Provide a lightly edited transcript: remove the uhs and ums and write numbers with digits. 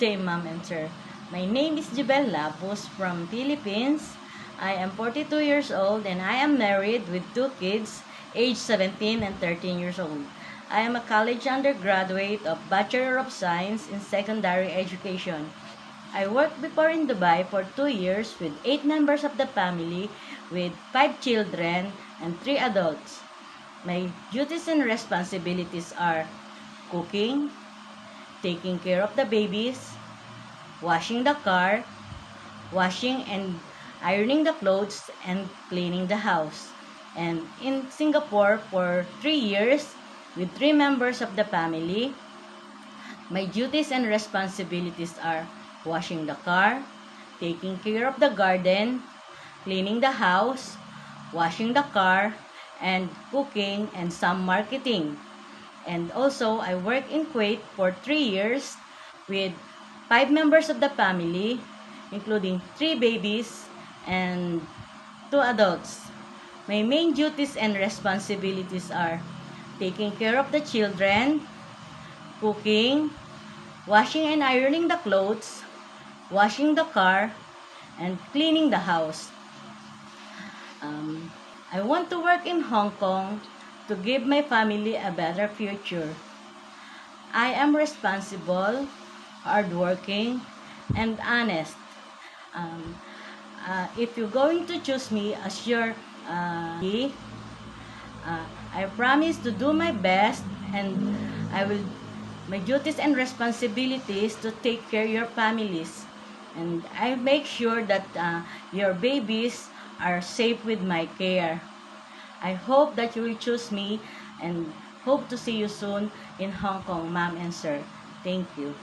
day, Ma'am and Sir. My name is Jubel Lapus from Philippines. I am 42 years old and I am married with 2 kids, aged 17 and 13 years old. I am a college undergraduate of Bachelor of Science in Secondary Education. I worked before in Dubai for 2 years with 8 members of the family with 5 children and 3 adults. My duties and responsibilities are cooking, taking care of the babies, washing the car, washing and ironing the clothes, and cleaning the house. And in Singapore for 3 years with 3 members of the family, my duties and responsibilities are washing the car, taking care of the garden, cleaning the house, washing the car, and cooking and some marketing. And also, I worked in Kuwait for 3 years with 5 members of the family, including 3 babies and 2 adults. My main duties and responsibilities are taking care of the children, cooking, washing and ironing the clothes, washing the car, and cleaning the house. I want to work in Hong Kong to give my family a better future. I am responsible, hardworking, and honest. Um, if you're going to choose me as your I promise to do my best, and I will my duties and responsibilities to take care of your families, and I make sure that your babies are safe with my care. I hope that you will choose me and hope to see you soon in Hong Kong, Ma'am and Sir. Thank you.